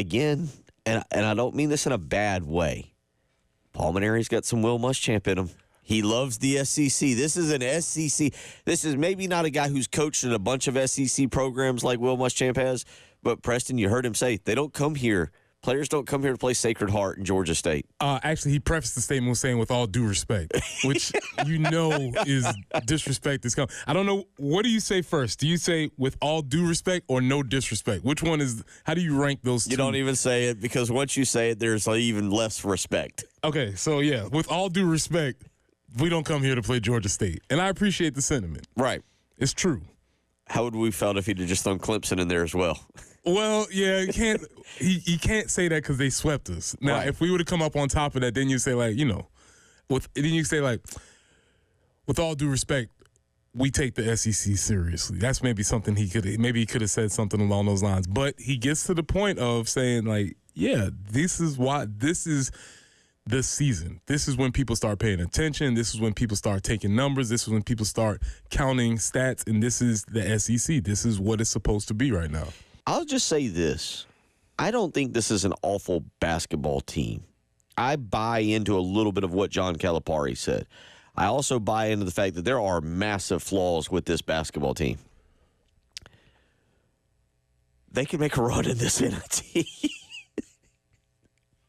again, and I don't mean this in a bad way, Paul Maneri's got some Will Muschamp in him. He loves the SEC. This is an SEC. This is maybe not a guy who's coached in a bunch of SEC programs like Will Muschamp has, but Preston, you heard him say, they don't come here. Players don't come here to play Sacred Heart in Georgia State. Actually, he prefaced the statement with saying, with all due respect, which is disrespect is coming. I don't know. What do you say first? Do you say with all due respect or no disrespect? Which one is, how do you rank those two? You don't even say it because once you say it, there's even less respect. Okay, so yeah, with all due respect, we don't come here to play Georgia State. And I appreciate the sentiment. Right. It's true. How would we felt if he'd have just thrown Clemson in there as well? Well, yeah, you can't. He can't say that because they swept us. Now, Right. if we would have come up on top of that, then you say with all due respect, we take the SEC seriously. That's maybe something he could have said something along those lines. But he gets to the point of saying this is the season. This is when people start paying attention. This is when people start taking numbers. This is when people start counting stats. And this is the SEC. This is what it's supposed to be right now. I'll just say this. I don't think this is an awful basketball team. I buy into a little bit of what John Calipari said. I also buy into the fact that there are massive flaws with this basketball team. They can make a run in this NIT.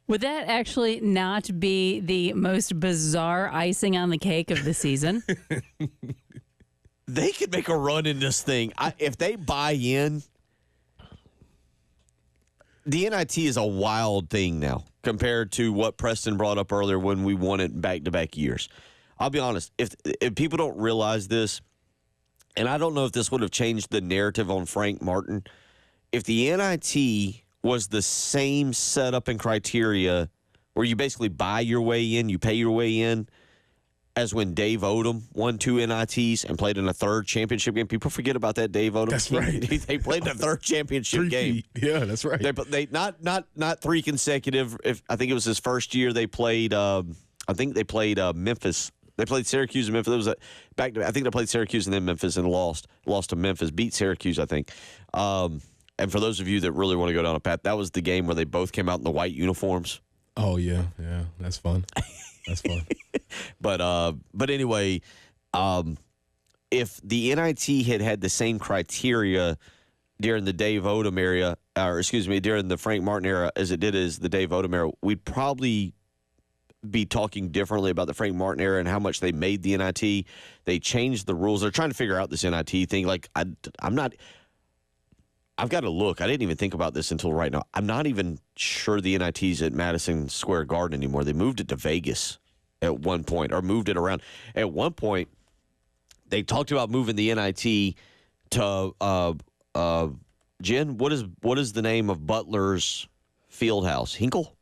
Would that actually not be the most bizarre icing on the cake of the season? They could make a run in this thing. If they buy in, the NIT is a wild thing now compared to what Preston brought up earlier when we won it back-to-back years. I'll be honest, if people don't realize this, and I don't know if this would have changed the narrative on Frank Martin, if the NIT was the same setup and criteria where you basically buy your way in, you pay your way in, as when Dave Odom won 2 NITs and played in a third championship game. People forget about that Dave Odom. That's right. They played in a third championship game. Yeah, that's right. They not 3 consecutive. I think it was his first year they played. I think they played Memphis. They played Syracuse and Memphis. It was I think they played Syracuse and then Memphis and lost to Memphis. Beat Syracuse, I think. And for those of you that really want to go down a path, that was the game where they both came out in the white uniforms. Oh yeah, that's fun. That's fun. But anyway, if the NIT had the same criteria during the Dave Odom era, during the Frank Martin era as it did as the Dave Odom era, we'd probably be talking differently about the Frank Martin era and how much they made the NIT. They changed the rules. They're trying to figure out this NIT thing. Like I've got to look. I didn't even think about this until right now. I'm not even sure the NIT's at Madison Square Garden anymore. They moved it to Vegas at one point, or moved it around. At one point, they talked about moving the NIT to Jen. What is the name of Butler's field house? Hinkle.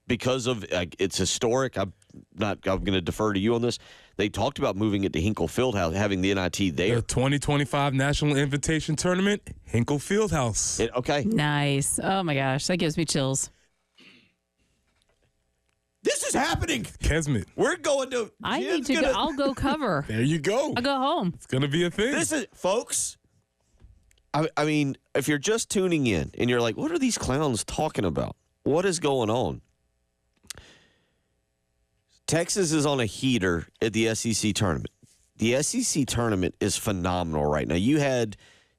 Because of it's historic. I'm going to defer to you on this. They talked about moving it to Hinkle Fieldhouse, having the NIT there. The 2025 National Invitation Tournament, Hinkle Fieldhouse. Okay. Nice. Oh, my gosh. That gives me chills. This is happening. Kesmet. We're going to. I need to go. I'll go cover. There you go. I'll go home. It's going to be a thing. This is, folks, I mean, if you're just tuning in and you're like, what are these clowns talking about? What is going on? Texas is on a heater at the SEC tournament. The SEC tournament is phenomenal right now. You had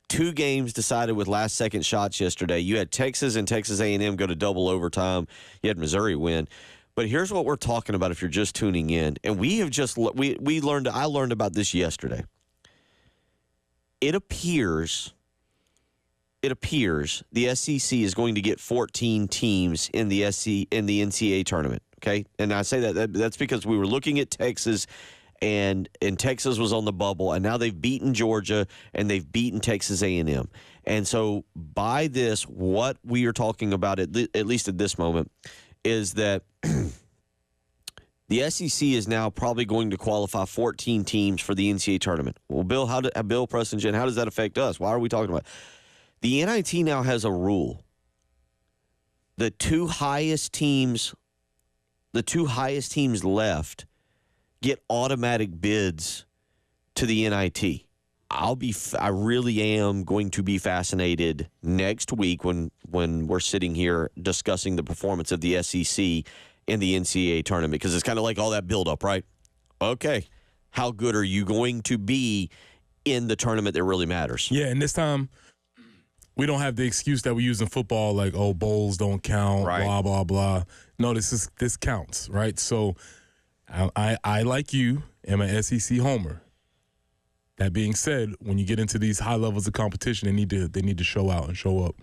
2 games decided with last-second shots yesterday. You had Texas and Texas A&M go to double overtime. You had Missouri win. But here's what we're talking about if you're just tuning in. And we have just I learned about this yesterday. It appears the SEC is going to get 14 teams in the NCAA tournament. Okay, and I say that's because we were looking at Texas, and Texas was on the bubble, and now they've beaten Georgia and they've beaten Texas A&M, and so by this, what we are talking about at least at this moment is that the SEC is now probably going to qualify 14 teams for the NCAA tournament. Well, Bill, Preston, Jen, how does that affect us? Why are we talking about it? The NIT now has a rule: the two highest teams left get automatic bids to the NIT. I really am going to be fascinated next week when we're sitting here discussing the performance of the SEC in the NCAA tournament, because it's kind of like all that buildup, right? Okay, how good are you going to be in the tournament that really matters? Yeah, and this time we don't have the excuse that we use in football, like, oh, bowls don't count, right, blah, blah, blah. No, this counts, right? So I like you, am an SEC homer. That being said, when you get into these high levels of competition, they need to show out and show up.